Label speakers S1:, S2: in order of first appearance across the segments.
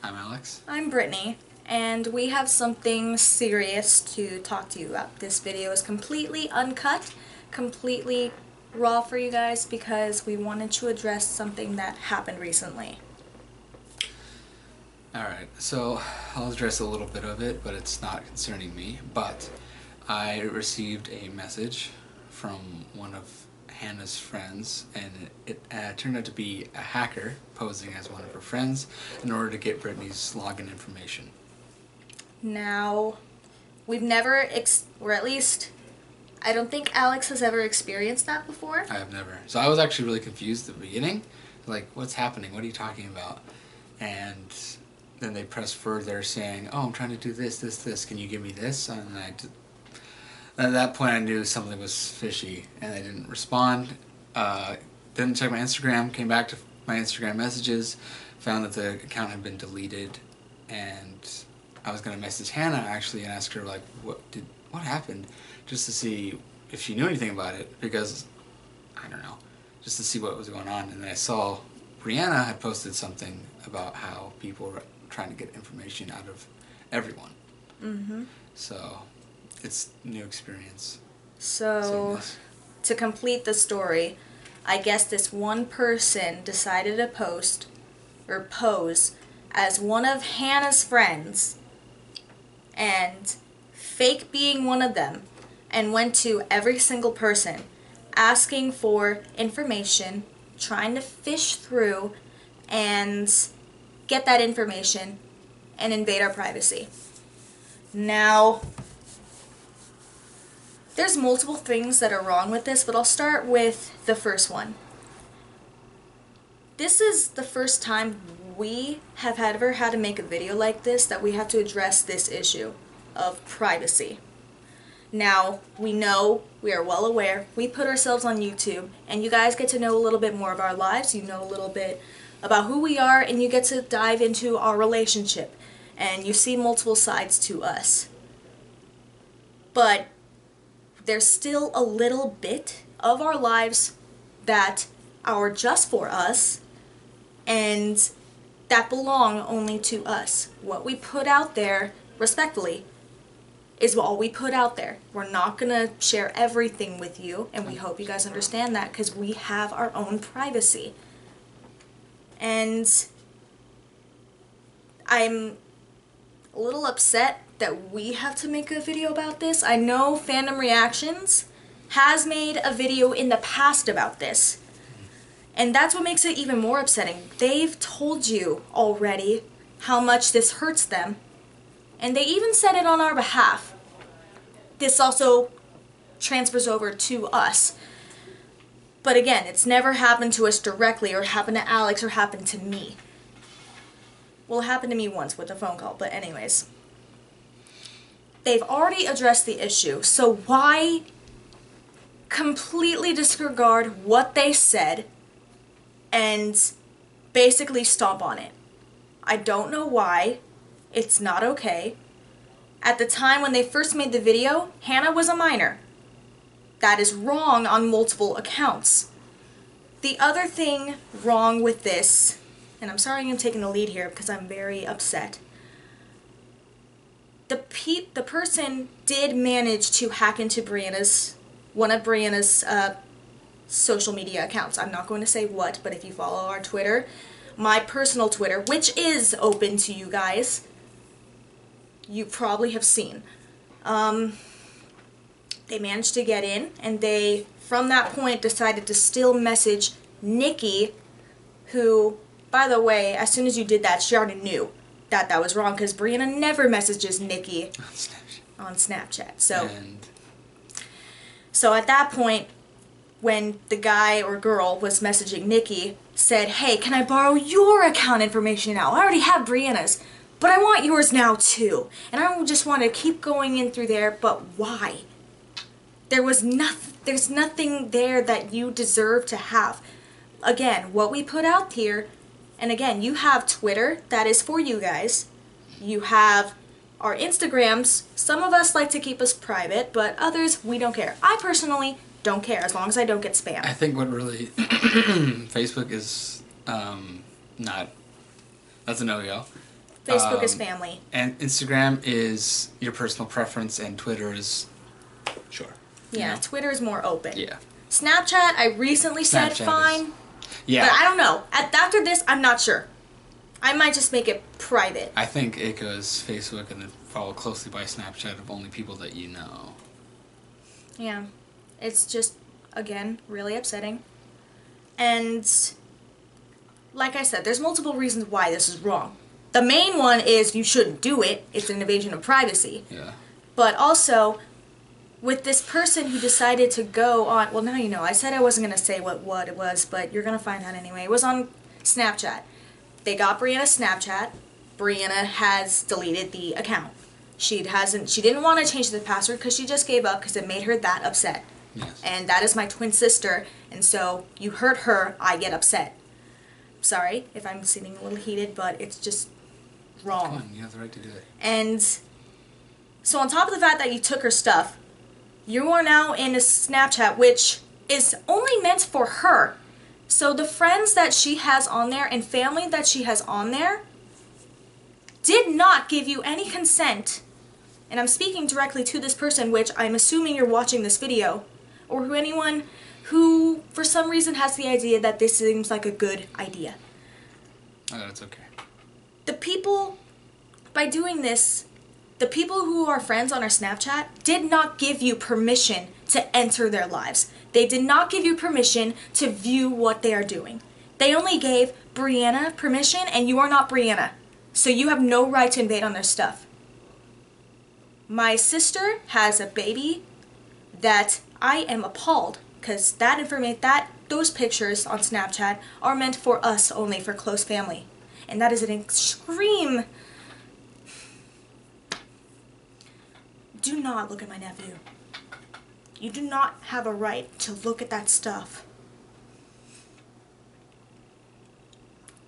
S1: I'm Alex.
S2: I'm Brittany, and we have something serious to talk to you about. This video is completely uncut, completely raw for you guys because we wanted to address something that happened recently.
S1: Alright, so I'll address a little bit of it, but it's not concerning me. But I received a message from one of Hannah's friends, and it turned out to be a hacker posing as one of her friends in order to get Brittany's login information.
S2: Now, we've never, or at least, I don't think Alex has ever experienced that before.
S1: I have never. So I was actually really confused at the beginning. Like, what's happening? What are you talking about? And then they pressed further saying, oh, I'm trying to do this. Can you give me this? And at that point I knew something was fishy, and I didn't respond. Didn't check my Instagram, came back to my Instagram messages, found that the account had been deleted, and I was going to message Hannah actually and ask her, like, what happened, just to see if she knew anything about it, because, I don't know, just to see what was going on. And then I saw Brianna had posted something about how people were trying to get information out of everyone.
S2: Mm-hmm.
S1: So it's new experience.
S2: So, to complete the story, I guess this one person decided to pose as one of Hannah's friends and fake being one of them, and went to every single person asking for information, trying to fish through and get that information and invade our privacy. Now, there's multiple things that are wrong with this, but I'll start with the first one. This is the first time we have ever had to make a video like this that we have to address this issue of privacy. Now, we know, we are well aware, we put ourselves on YouTube, and you guys get to know a little bit more of our lives, you know a little bit about who we are, and you get to dive into our relationship, and you see multiple sides to us. But there's still a little bit of our lives that are just for us and that belong only to us. What we put out there, respectfully, is all we put out there. We're not going to share everything with you, and we hope you guys understand that because we have our own privacy. And I'm a little upset that we have to make a video about this. I know FandomReactions has made a video in the past about this, and that's what makes it even more upsetting. They've told you already how much this hurts them, and they even said it on our behalf. This also transfers over to us. But again, it's never happened to us directly, or happened to Alex, or happened to me. Well, it happened to me once with a phone call, but anyways. They've already addressed the issue, so why completely disregard what they said and basically stomp on it? I don't know why. It's not okay. At the time when they first made the video, Hannah was a minor. That is wrong on multiple accounts. The other thing wrong with this, and I'm sorry I'm taking the lead here because I'm very upset. The person did manage to hack into one of Brianna's social media accounts. I'm not going to say what, but if you follow our Twitter, my personal Twitter, which is open to you guys, you probably have seen. They managed to get in, and they, from that point, decided to still message Nikki, who, by the way, as soon as you did that, she already knew that that was wrong, because Brianna never messages Nikki on Snapchat. So at that point, when the guy or girl was messaging Nikki, said, hey, can I borrow your account information now? I already have Brianna's, but I want yours now too. And I don't just want to keep going in through there, but why? There's nothing there that you deserve to have. Again, what we put out here, and again, you have Twitter, that is for you guys. You have our Instagrams. Some of us like to keep us private, but others, we don't care. I personally don't care, as long as I don't get spam.
S1: I think what really Facebook is not, that's a no-go.
S2: Facebook is family.
S1: And Instagram is your personal preference, and Twitter is, sure.
S2: Yeah, Twitter is more open.
S1: Yeah.
S2: Snapchat, I recently said fine.
S1: Yeah.
S2: But I don't know. After this, I'm not sure. I might just make it private.
S1: I think it goes Facebook and then followed closely by Snapchat of only people that you know.
S2: Yeah. It's just, again, really upsetting. And like I said, there's multiple reasons why this is wrong. The main one is you shouldn't do it. It's an invasion of privacy.
S1: Yeah.
S2: But also, with this person who decided to go on, well, now you know. I said I wasn't going to say what it was, but you're going to find out anyway. It was on Snapchat. They got Brianna's Snapchat. Brianna has deleted the account. She didn't want to change the password because she just gave up because it made her that upset.
S1: Yes.
S2: And that is my twin sister, and so you hurt her, I get upset. Sorry if I'm seeming a little heated, but it's just wrong.
S1: Come on, you have the right to do it.
S2: And so on top of the fact that you took her stuff, you are now in a Snapchat which is only meant for her. So the friends that she has on there and family that she has on there did not give you any consent. And I'm speaking directly to this person, which I'm assuming you're watching this video, or who anyone who for some reason has the idea that this seems like a good idea.
S1: Oh, that's okay.
S2: The people, by doing this, the people who are friends on our Snapchat did not give you permission to enter their lives. They did not give you permission to view what they are doing. They only gave Brianna permission, and you are not Brianna. So you have no right to invade on their stuff. My sister has a baby that I am appalled because those pictures on Snapchat are meant for us only, for close family. And that is an extreme... Do not look at my nephew. You do not have a right to look at that stuff.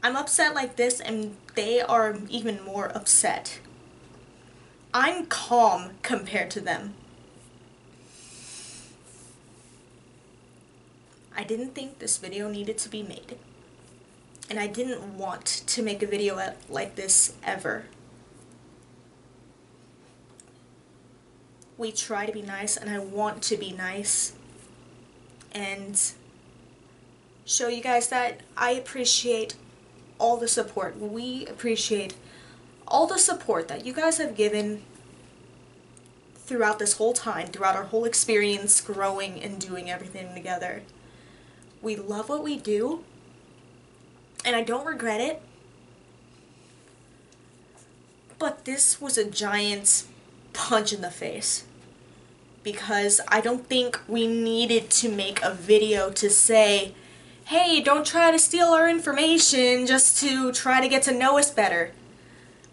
S2: I'm upset like this, and they are even more upset. I'm calm compared to them. I didn't think this video needed to be made. And I didn't want to make a video like this ever. We try to be nice, and I want to be nice. And show you guys that I appreciate all the support. We appreciate all the support that you guys have given throughout this whole time, throughout our whole experience growing and doing everything together. We love what we do, and I don't regret it. But this was a giant punch in the face, because I don't think we needed to make a video to say, hey, don't try to steal our information just to try to get to know us better.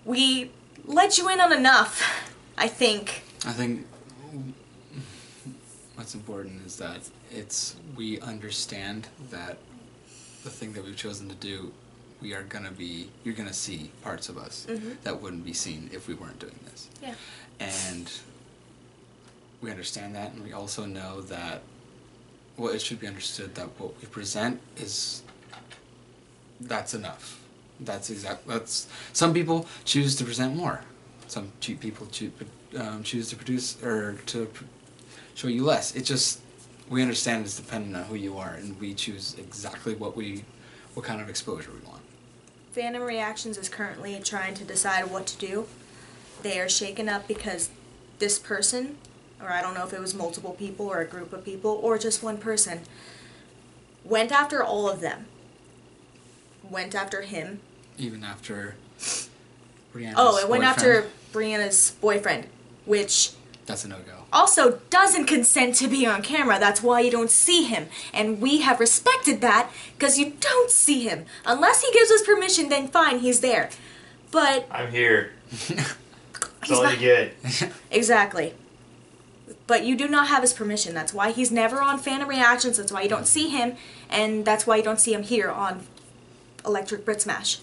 S2: We let you in on enough, I think.
S1: I think what's important is that we understand that the thing that we've chosen to do, you're gonna see parts of us that wouldn't be seen if we weren't doing this.
S2: Yeah.
S1: And we understand that, and we also know that, well, it should be understood that what we present that's enough. That's some people choose to present more. Some people choose to produce or to show you less. We understand it's dependent on who you are, and we choose exactly what kind of exposure we want.
S2: FandomReactions is currently trying to decide what to do. They are shaken up because this person, or I don't know if it was multiple people or a group of people or just one person, went after all of them. Went after him.
S1: Even after Brianna's
S2: it went
S1: boyfriend.
S2: after Brianna's boyfriend, which...
S1: That's a no-go.
S2: Also doesn't consent to be on camera. That's why you don't see him. And we have respected that because you don't see him. Unless he gives us permission, then fine, he's there. But...
S3: I'm here. That's all you get.
S2: Exactly. But you do not have his permission. That's why he's never on FandomReactions. That's why you don't see him. And that's why you don't see him here on Electric BritSmash.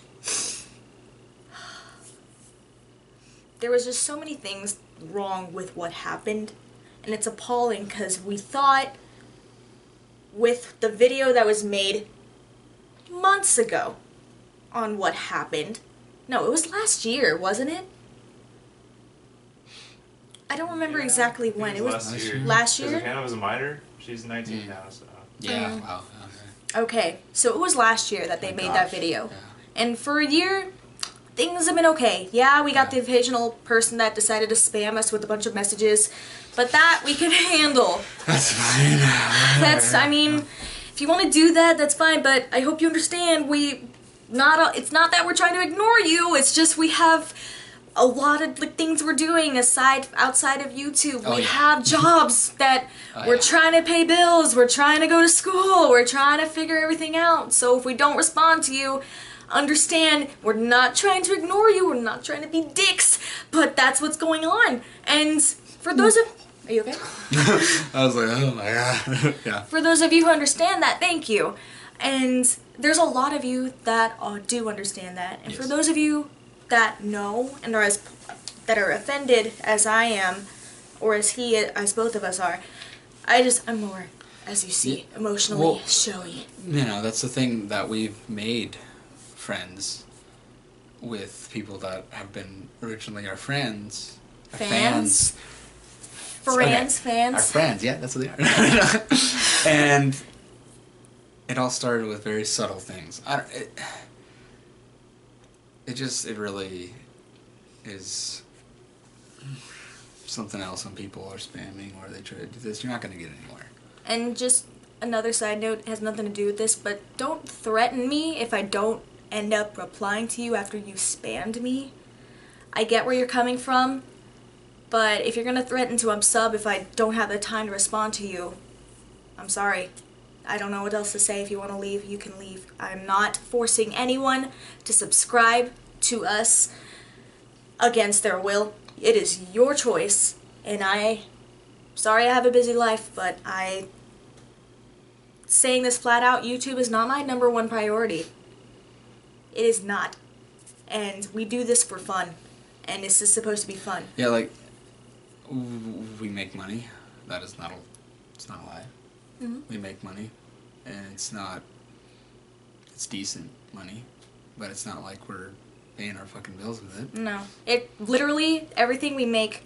S2: There was just so many things wrong with what happened, and it's appalling because we thought with the video that was made months ago on what happened, No, it was last year, wasn't it? I don't remember exactly when. It was
S3: last year.
S2: Last
S3: Because
S2: year?
S3: Hannah was a minor. She's 19 now, so.
S1: Yeah.
S2: Mm.
S1: Wow. Okay.
S2: Okay, so it was last year that they
S1: Oh,
S2: made that
S1: gosh.
S2: video.
S1: Yeah.
S2: And for a year, things have been okay. Yeah, we got
S1: Yeah.
S2: the occasional person that decided to spam us with a bunch of messages, but that we can handle.
S1: That's fine.
S2: That's, I mean, if you want to do that, that's fine, but I hope you understand it's not that we're trying to ignore you, it's just we have a lot of things we're doing outside of YouTube.
S1: Oh,
S2: we
S1: yeah.
S2: have jobs that we're
S1: Yeah.
S2: trying to pay bills, we're trying to go to school, we're trying to figure everything out. So if we don't respond to you, understand we're not trying to ignore you, we're not trying to be dicks, but that's what's going on. And for those of... Are you okay?
S1: I was like, oh my god. Yeah.
S2: For those of you who understand that, thank you. And there's a lot of you that do understand that. And for
S1: Yes.
S2: those of you that know and that are offended as I am, or as both of us are, I'm more, as you see, emotionally showy.
S1: You know, that's the thing, that we've made friends with people that have been originally our friends. Our
S2: Fans?
S1: Fans,
S2: Fans?
S1: Our friends, yeah, that's what they are. And it all started with very subtle things. It really is something else when people are spamming or they try to do this. You're not going to get anywhere.
S2: And just another side note, has nothing to do with this, but don't threaten me if I don't end up replying to you after you spammed me. I get where you're coming from, but if you're gonna threaten to unsub if I don't have the time to respond to you, I'm sorry. I don't know what else to say. If you want to leave, you can leave. I'm not forcing anyone to subscribe to us against their will. It is your choice, and sorry I have a busy life, but saying this flat out, YouTube is not my #1 priority. It is not. And we do this for fun. And this is supposed to be fun.
S1: Yeah, like, we make money. That is not it's not a lie.
S2: Mm-hmm.
S1: We make money, and it's decent money, but it's not like we're paying our fucking bills with it.
S2: No. It literally, everything we make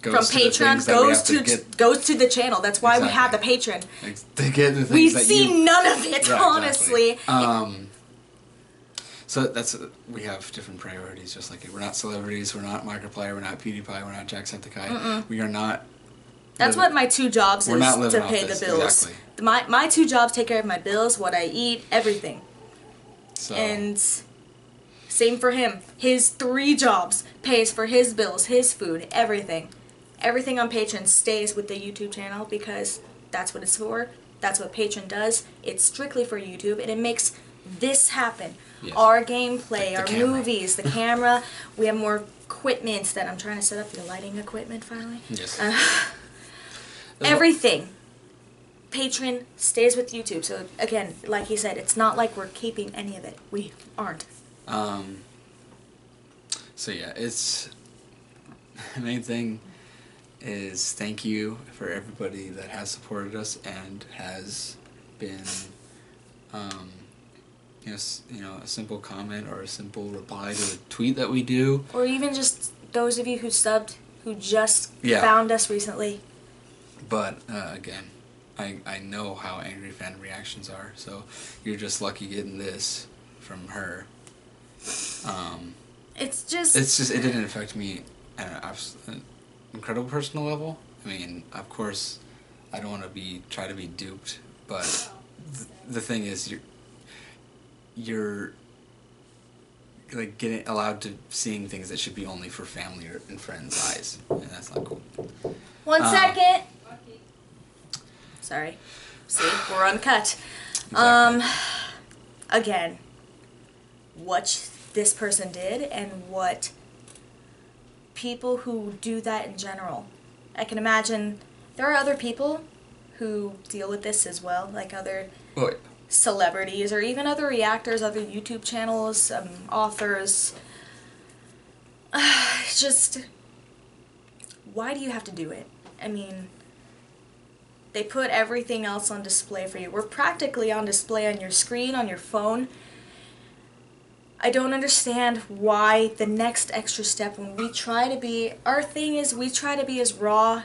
S2: from
S1: Goes to the
S2: Patreon
S1: things that we have to get-
S2: goes to the channel. That's why we have the
S1: Exactly.
S2: Patreon.
S1: To get the things
S2: We've
S1: that
S2: seen none of it,
S1: Right,
S2: honestly.
S1: exactly. So we have different priorities, just like it. We're not celebrities, we're not Markiplier, we're not PewDiePie, we're not Jacksepticeye. We are not...
S2: That's what my 2 jobs
S1: We're
S2: is,
S1: not living
S2: to
S1: off
S2: pay the
S1: this,
S2: bills.
S1: exactly.
S2: My 2 jobs take care of my bills, what I eat, everything.
S1: So,
S2: And same for him. His 3 jobs pays for his bills, his food, everything. Everything on Patreon stays with the YouTube channel because that's what it's for. That's what Patreon does. It's strictly for YouTube, and it makes this happen.
S1: Yes.
S2: Our gameplay,
S1: The
S2: our
S1: camera.
S2: movies, the camera. We have more equipment that I'm trying to set up the lighting equipment finally.
S1: yes.
S2: Everything. Patreon stays with YouTube. So again, like he said, it's not like we're keeping any of it. We aren't.
S1: So yeah, it's... The main thing is thank you for everybody that has supported us and has been, a simple comment or a simple reply to a tweet that we do.
S2: Or even just those of you who subbed, who just
S1: Yeah.
S2: found us recently.
S1: But again, I know how angry FandomReactions are, so you're just lucky getting this from her.
S2: It's just
S1: It didn't affect me at an incredible personal level. I mean, of course, I don't want to try to be duped, but the thing is, you're like getting allowed to seeing things that should be only for family and friends' eyes, and that's not cool.
S2: 1 second. Sorry. See, we're uncut.
S1: Exactly.
S2: Again, what this person did and what people who do that in general. I can imagine there are other people who deal with this as well, like other
S1: Oh,
S2: celebrities or even other reactors, other YouTube channels, authors. Just, why do you have to do it? I mean, they put everything else on display for you. We're practically on display on your screen, on your phone. I don't understand why the next extra step when we try to be, our thing is we try to be as raw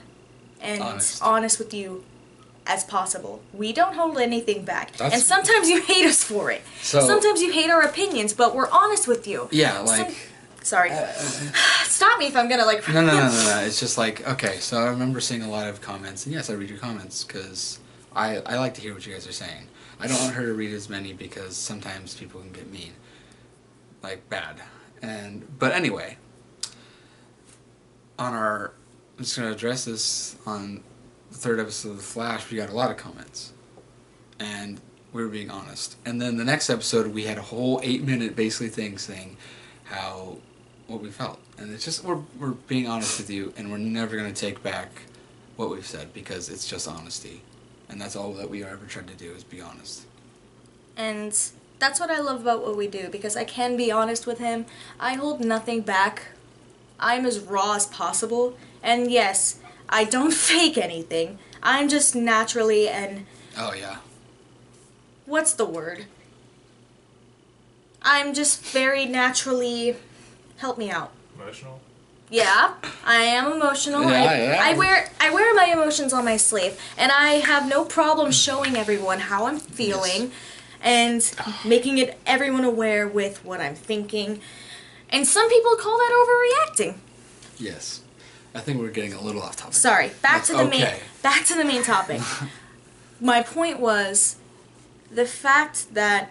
S2: and honest with you as possible. We don't hold anything back. And sometimes you hate us for it. Sometimes you hate our opinions, but we're honest with you.
S1: Yeah, like...
S2: Sorry. Stop me if I'm gonna like...
S1: No. It's just like, okay, so I remember seeing a lot of comments, and yes, I read your comments, because I like to hear what you guys are saying. I don't want her to read as many, because sometimes people can get mean. Like, bad. But anyway, I'm just going to address this on the 3rd episode of The Flash. We got a lot of comments, and we were being honest. And then the next episode, we had a whole 8-minute basically thing saying what we felt. And it's just, we're being honest with you, and we're never going to take back what we've said, because it's just honesty. And that's all that we ever tried to do, is be honest.
S2: And that's what I love about what we do, because I can be honest with him. I hold nothing back. I'm as raw as possible. And yes, I don't fake anything. I'm just naturally and...
S1: Oh, yeah.
S2: What's the word? I'm just very naturally... Help me out.
S3: Emotional?
S2: Yeah, I am emotional.
S1: Yeah.
S2: I wear my emotions on my sleeve, and I have no problem showing everyone how I'm feeling, and making everyone aware with what I'm thinking. And some people call that overreacting.
S1: Yes. I think we're getting a little off topic.
S2: Sorry. Back to the main topic. My point was the fact that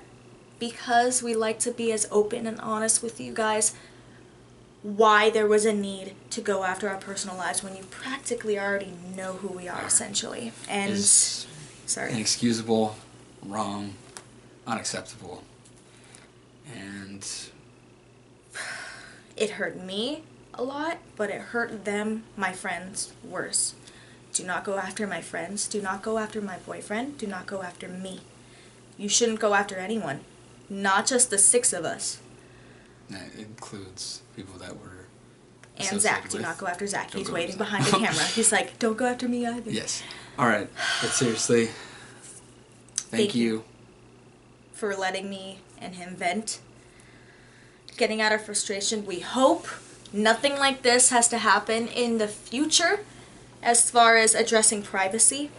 S2: because we like to be as open and honest with you guys, why there was a need to go after our personal lives when you practically already know who we are, essentially. And sorry.
S1: Inexcusable, wrong, unacceptable. And
S2: it hurt me a lot, but it hurt them, my friends, worse. Do not go after my friends. Do not go after my boyfriend. Do not go after me. You shouldn't go after anyone. Not just the 6 of us.
S1: That includes people that were
S2: and Zach. Do not go after Zach. He's waiting behind the camera. He's like, don't go after me either.
S1: Yes. Alright. But seriously, thank you
S2: for letting me and him vent. Getting out of frustration. We hope nothing like this has to happen in the future as far as addressing privacy.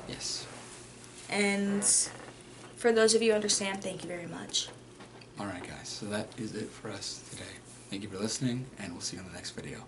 S1: Yes.
S2: And for those of you who understand, thank you very much.
S1: Alright guys, so that is it for us today. Thank you for listening, and we'll see you in the next video.